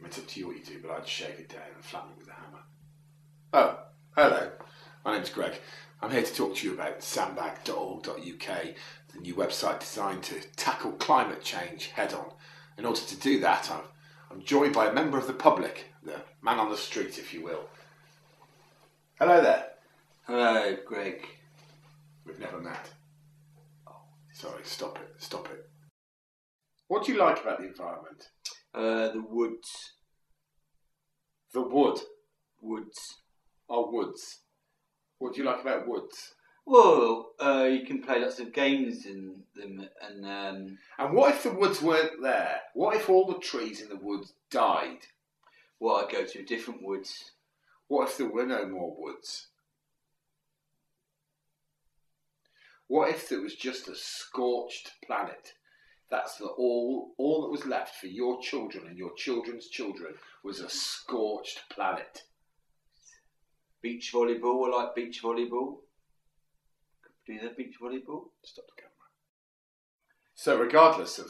It's up to you what you do, but I'd shave it down and flatten it with a hammer. Oh, hello. My name's Greg. I'm here to talk to you about sandbag.org.uk, the new website designed to tackle climate change head on. In order to do that, I'm joined by a member of the public, the man on the street, if you will. Hello there. Hello, Greg. We've never met. Oh, sorry, stop it. What do you like about the environment? The woods. The wood? Woods. Oh, woods. What do you like about woods? Well, you can play lots of games in them, and what if the woods weren't there? What if all the trees in the woods died? well, I go to different woods. What if there were no more woods? What if there was just a scorched planet? That's all that was left for your children and your children's children was a scorched planet. Beach volleyball. I like beach volleyball. Could do the beach volleyball. Stop the camera. So regardless of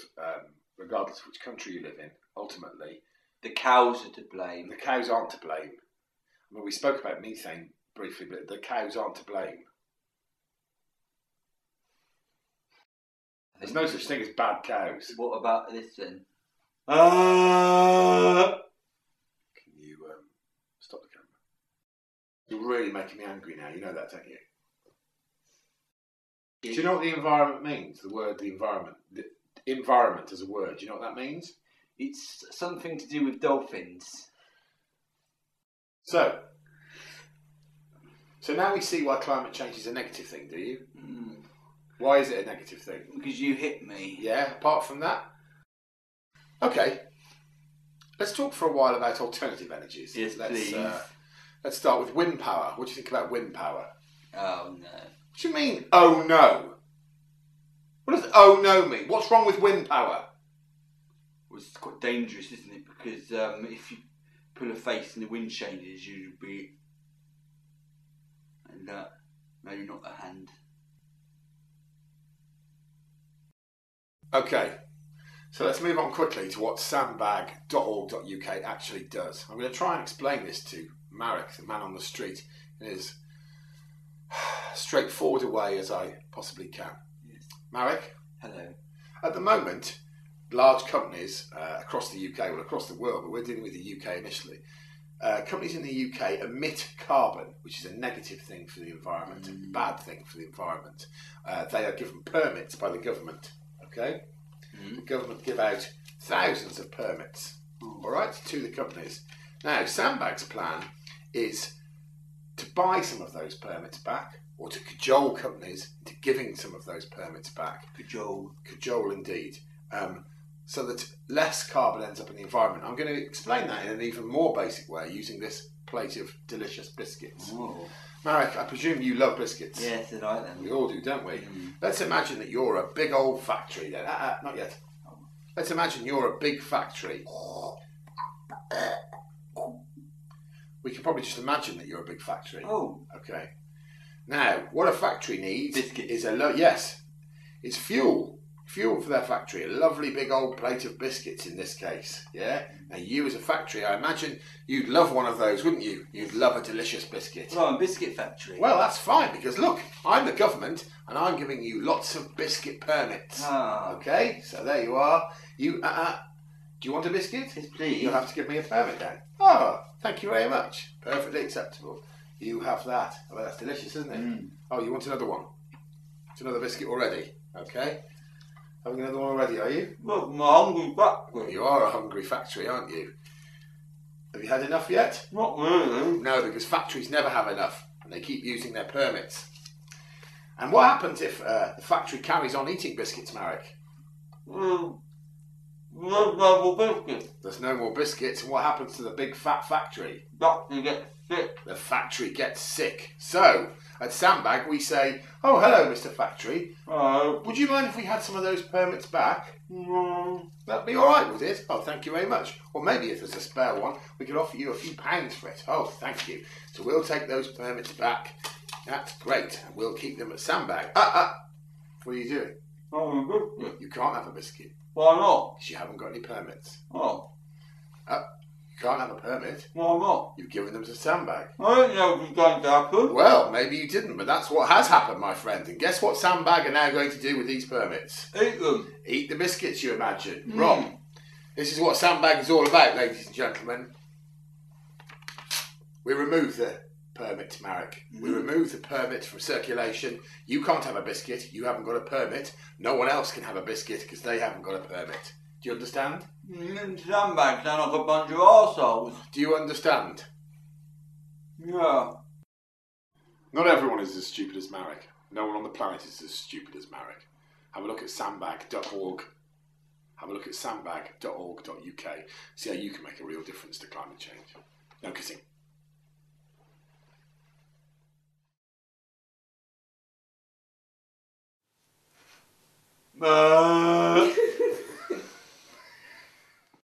which country you live in, ultimately The cows are to blame. the cows aren't to blame. I mean, we spoke about methane briefly, but the cows aren't to blame. There's no such thing as bad cows. What about this then? Can you stop the camera? You're really making me angry now. You know that, don't you? Do you know what the environment means? The word, the environment. The environment as a word. Do you know what that means? It's something to do with dolphins. So now we see why climate change is a negative thing, do you? Why is it a negative thing? Because you hit me. Yeah, apart from that? Okay. Let's talk for a while about alternative energies. Yes, please. Let's start with wind power. What do you think about wind power? Oh, no. What do you mean, oh no? What does oh no mean? What's wrong with wind power? Well, it's quite dangerous, isn't it? Because if you pull a face and the wind changes, you'd be... And maybe not a hand. Okay, so let's move on quickly to what sandbag.org.uk actually does. I'm going to try and explain this to Marek, the man on the street, in as straightforward a way as I possibly can. Yes. Marek? Hello. At the moment, large companies across the UK, well across the world, but we're dealing with the UK initially, companies in the UK emit carbon, which is a negative thing for the environment, a bad thing for the environment. They are given permits by the government. Okay, the government give out thousands of permits, all right, to the companies. Now, Sandbag's plan is to buy some of those permits back, or to cajole companies into giving some of those permits back. Cajole indeed, so that less carbon ends up in the environment. I'm going to explain that in an even more basic way using this plate of delicious biscuits. Oh. Marek, I presume you love biscuits. Yes, I like them. We all do, don't we? Let's imagine that you're a big old factory then. Not yet. Let's imagine you're a big factory. We can probably just imagine that you're a big factory. Oh. Okay. Now, what a factory needs Biscuits. is it's fuel. Fuel for their factory. A lovely big old plate of biscuits in this case. Yeah? Now you as a factory, I imagine you'd love one of those, wouldn't you? You'd love a delicious biscuit. Well, I'm a biscuit factory. Well, that's fine because look, I'm the government and I'm giving you lots of biscuit permits. Ah. Okay, so there you are. You, do you want a biscuit? Yes, please. You'll have to give me a permit then. Oh, thank you very much. Perfectly acceptable. You have that. Oh, well, that's delicious, isn't it? Oh, you want another one? It's another biscuit already. Okay. Having another one already, are you? Look, I'm a hungry factory. You are a hungry factory, aren't you? Have you had enough yet? Not really. No, because factories never have enough and they keep using their permits. And what happens if the factory carries on eating biscuits, Marek? No more biscuits. There's no more biscuits, and what happens to the big fat factory? Factory gets sick. The factory gets sick. So, at Sandbag we say, oh hello Mr. Factory, would you mind if we had some of those permits back? That'd be alright, would it? Oh, thank you very much. Or maybe if there's a spare one, we could offer you a few pounds for it. Oh, thank you. So we'll take those permits back. That's great. And we'll keep them at Sandbag. What are you doing? Oh, a biscuit. You can't have a biscuit. Why not? Because you haven't got any permits. Oh. You You can't have a permit. Why not? You've given them to Sandbag. I don't know if it's going to happen. Well, maybe you didn't, but that's what has happened, my friend. And guess what Sandbag are now going to do with these permits? Eat them. Eat the biscuits, you imagine. Rob, this is what Sandbag is all about, ladies and gentlemen. We remove the permit, Marek. We remove the permit from circulation. You can't have a biscuit. You haven't got a permit. No one else can have a biscuit because they haven't got a permit. Do you understand? Sandbags sound like a bunch of arseholes. Do you understand? Yeah. Not everyone is as stupid as Marek. No one on the planet is as stupid as Marek. Have a look at sandbag.org. Have a look at sandbag.org.uk. See how you can make a real difference to climate change. No kissing. Uh...